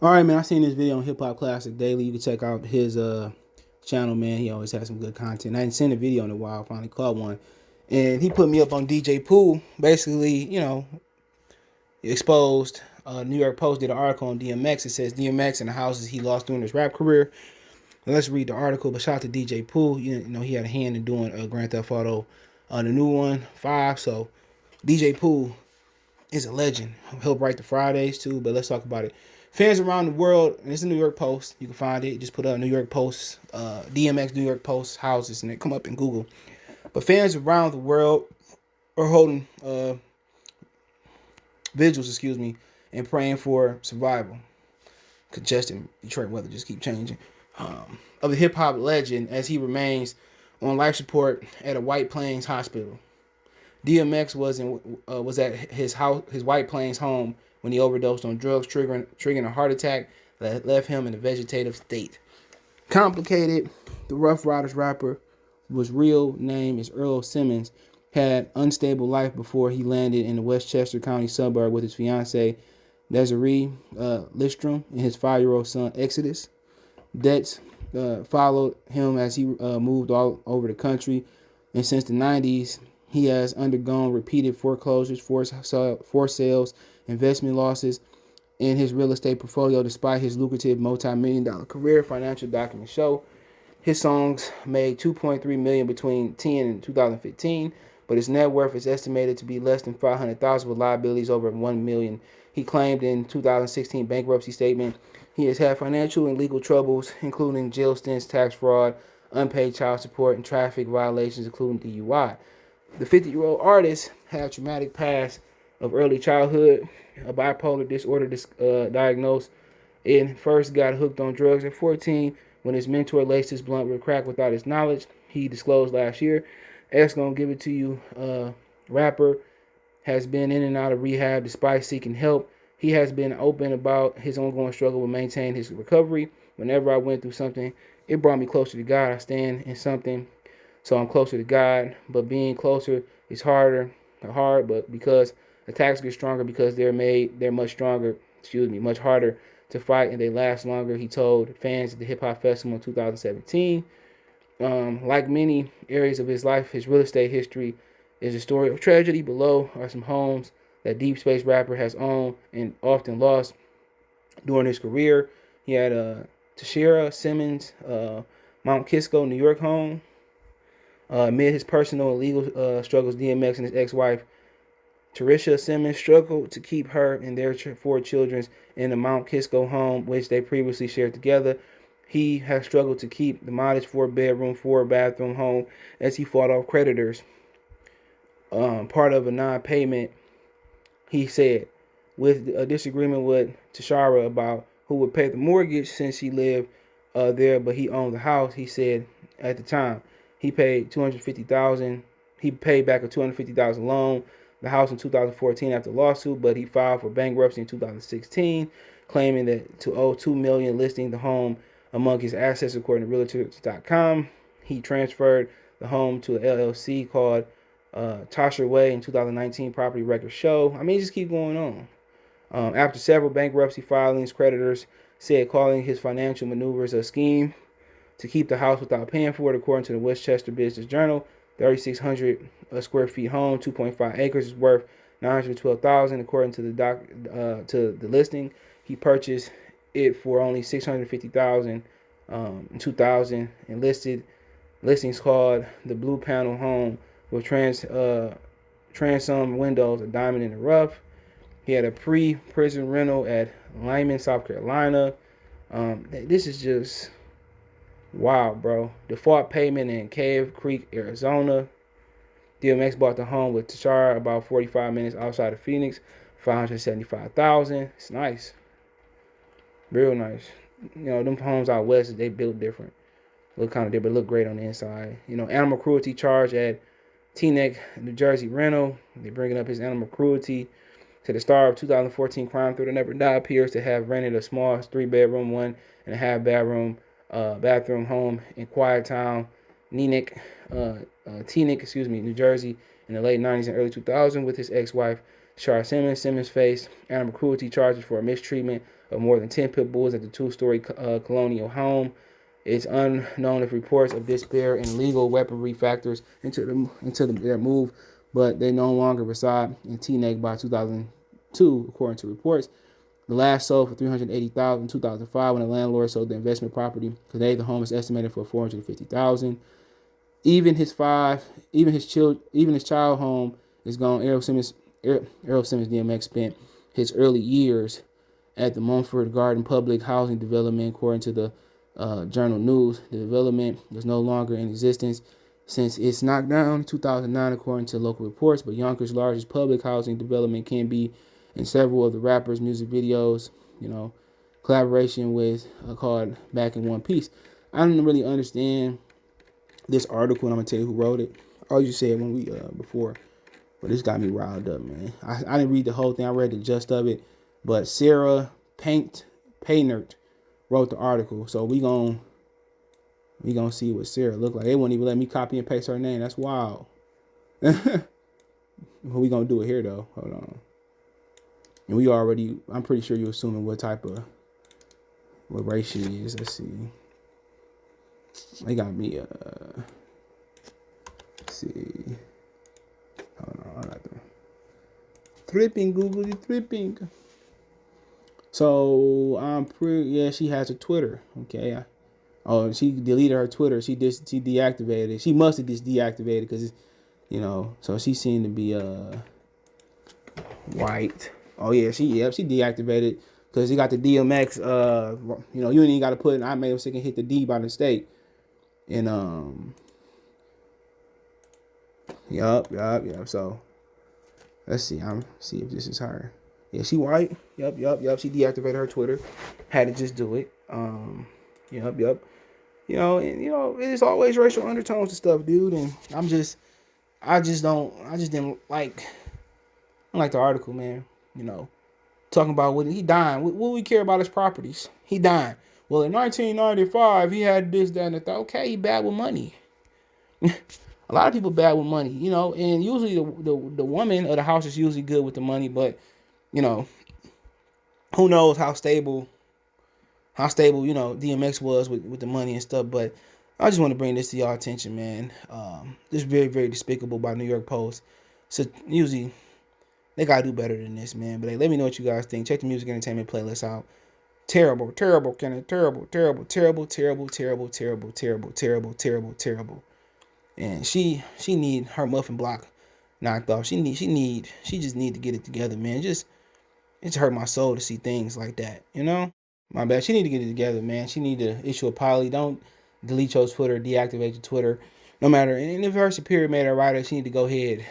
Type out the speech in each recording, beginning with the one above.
All right, man. I seen this video on Hip Hop Classic Daily. You can check out his channel, man. He always has some good content. I hadn't seen a video in a while. I finally caught one, and he put me up on DJ POOH. Basically, exposed. New York Post did an article on DMX. It says DMX and the houses he lost during his rap career. Let's read the article. But shout out to DJ POOH. You know he had a hand in doing Grand Theft Auto, the new one 5. So DJ POOH is a legend. Helped write the Fridays too. But let's talk about it. Fans around the world, and it's a New York Post. You can find it. Just put up New York Post, DMX New York Post houses, and it come up in Google. But fans around the world are holding vigils, and praying for survival. Congested Detroit weather just keep changing. Of the hip hop legend as he remains on life support at a White Plains hospital. DMX was at his White Plains home when he overdosed on drugs, triggering a heart attack that left him in a vegetative state. Complicated, the Rough Riders rapper, whose real name is Earl Simmons, had unstable life before he landed in the Westchester County suburb with his fiancee, Desiree Listrom, and his 5-year-old son, Exodus. Debts followed him as he moved all over the country, and since the 90s, he has undergone repeated foreclosures, forced sales, investment losses in his real estate portfolio. Despite his lucrative multi-million-dollar career, financial documents show his songs made $2.3 million between 2010 and 2015, but his net worth is estimated to be less than $500,000 with liabilities over $1 million. He claimed in 2016 bankruptcy statement he has had financial and legal troubles, including jail stints, tax fraud, unpaid child support, and traffic violations, including DUI. The 50-year-old artist had a traumatic past of early childhood, a bipolar disorder diagnosed, and first got hooked on drugs at 14 when his mentor laced his blunt with crack without his knowledge. He disclosed last year. X gonna give it to you. Rapper has been in and out of rehab despite seeking help. He has been open about his ongoing struggle with maintaining his recovery. Whenever I went through something, it brought me closer to God. I stand in something, so I'm closer to God. But being closer is hard, but because attacks get stronger because they're much stronger, much harder to fight, and they last longer, he told fans at the Hip Hop Festival in 2017. Like many areas of his life, his real estate history is a story of tragedy. Below are some homes that Deep Space rapper has owned and often lost during his career. He had Tashira Simmons, Mount Kisco, New York home. Amid his personal and legal struggles, DMX and his ex-wife, Tarisha Simmons, struggled to keep her and their 4 children in the Mount Kisco home, which they previously shared together. He has struggled to keep the modest 4-bedroom, 4-bathroom home as he fought off creditors. Part of a non-payment, he said, with a disagreement with Tashara about who would pay the mortgage since he lived there, but he owned the house. He said at the time he paid $250,000. He paid back a $250,000 loan, the house in 2014 after lawsuit, but he filed for bankruptcy in 2016, claiming that to owe $2 million, listing the home among his assets according to Realtors.com. He transferred the home to an LLC called Tasha Way in 2019, property records show. I mean, just keep going on. After several bankruptcy filings, creditors said calling his financial maneuvers a scheme to keep the house without paying for it, according to the Westchester Business Journal. 3,600 square feet home, 2.5 acres, is worth $912,000, according to the listing. He purchased it for only $650,000 in 2000 and listings called the Blue Panel Home with transom windows, a diamond in the rough. He had a pre-prison rental at Lyman, South Carolina. This is just wow, bro. Default payment in Cave Creek, Arizona. DMX bought the home with Tashara about 45 minutes outside of Phoenix, $575,000. It's nice, real nice. Them homes out west, they built different, look kind of different, look great on the inside. Animal cruelty charge at Teaneck, New Jersey rental. They're bringing up his animal cruelty. To the star of 2014 crime thriller Never Die appears to have rented a small 3-bedroom, 1.5 bathroom home in Quiet Town, Teaneck, New Jersey, in the late 90s and early 2000s with his ex-wife, Shar Simmons. Simmons faced animal cruelty charges for mistreatment of more than 10 pit bulls at the two-story colonial home. It's unknown if reports of despair and illegal weaponry factors into their move, but they no longer reside in Teaneck by 2002, according to reports. The last sold for $380,000 in 2005 when the landlord sold the investment property. Today, the home is estimated for $450,000. Even his child home is gone. Errol Simmons DMX spent his early years at the Mumford Garden Public Housing Development, according to the Journal News. The development is no longer in existence since it's knocked down in 2009, according to local reports. But Yonkers' largest public housing development can be in several of the rapper's music videos, collaboration with called Back in One Piece. I didn't really understand this article, and I'm gonna tell you who wrote it. Oh, you said when we before, but this got me riled up, man. I didn't read the whole thing. I read the gist of it, but Sarah Paynert wrote the article, so we gonna see what Sarah looked like. They wouldn't even let me copy and paste her name. That's wild. We gonna do it here though. Hold on. And I'm pretty sure you're assuming what race she is. Let's see. They got me, let's see. Hold on, I got the tripping, Google, tripping. So, she has a Twitter, okay. She deleted her Twitter. She deactivated it. She must have just deactivated because, so she seemed to be, white. Oh yeah, she deactivated because he got the DMX. You ain't even got to put. I made him sick and hit the D by mistake. And yup. So let's see. See if this is her. Yeah, she white. Yup. She deactivated her Twitter. Had to just do it. Yup. And it's always racial undertones and stuff, dude. And I didn't like the article, man. Talking about what he dying. What we care about his properties? He dying. Well, in 1995, he had this, that, and the thought. Okay, he bad with money. A lot of people bad with money, and usually the woman of the house is usually good with the money, but, who knows how stable, DMX was with the money and stuff. But I just want to bring this to y'all attention, man. This is very, very despicable by New York Post. So usually they got to do better than this, man. But hey, let me know what you guys think. Check the music entertainment playlist out. Terrible, Kenneth. Terrible. And she need her muffin block knocked off. She just need to get it together, man. It's hurt my soul to see things like that, My bad. She need to get it together, man. She need to issue a apology. Don't delete your Twitter, deactivate your Twitter, no matter. And if her superior made her writer, she need to go ahead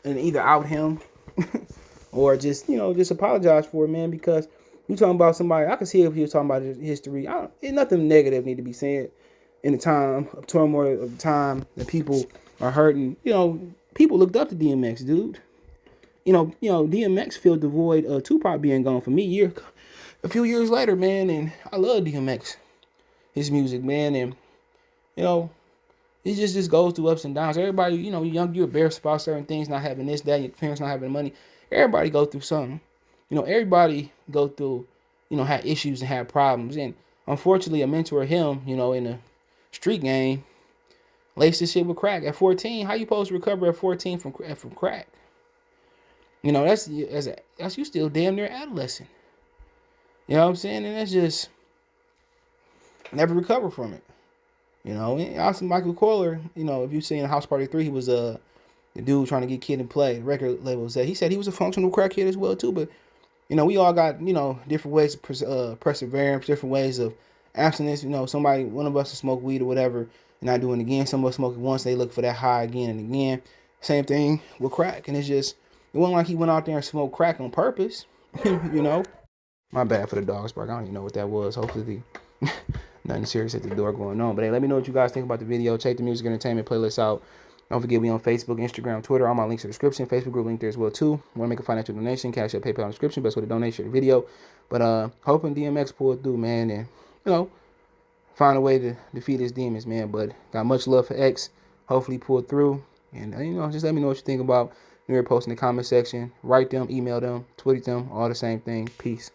and either out him or just apologize for it, man, because you talking about somebody. I can see if he was talking about his history. Nothing negative need to be said in the time of turmoil of the time that people are hurting. People looked up to DMX, dude. DMX filled the void of Tupac being gone for me a few years later, man. And I love DMX, his music, man. And it just goes through ups and downs. Everybody, you're embarrassed about certain things, not having this, that, your parents not having money. Everybody go through something. Everybody go through, have issues and have problems. And unfortunately, a mentor of him, in a street game, laced this shit with crack at 14. How you supposed to recover at 14 from crack? That's you still damn near adolescent. You know what I'm saying? And that's just never recover from it. And also Michael Coiler, if you see in House Party 3, he was the dude trying to get Kid and Play. The record label said he was a functional crackhead as well too. But we all got different ways of perseverance, different ways of abstinence. One of us will smoke weed or whatever and not doing it again. Some of us smoke it once, they look for that high again and again. Same thing with crack. And it wasn't like he went out there and smoked crack on purpose. My bad for the dog's bark. I don't even know what that was. Hopefully nothing serious at the door going on. But hey, let me know what you guys think about the video. Check the music entertainment playlist out. Don't forget we on Facebook, Instagram, Twitter. All my links in the description. Facebook group link there as well too. Want to make a financial donation? Cash App, PayPal in the description. Best way to donate, share the video. But hoping DMX pull through, man, and find a way to defeat his demons, man. But got much love for X. Hopefully pull through. And just let me know what you think about New York Post in the comment section. Write them, email them, tweet them, all the same thing. Peace.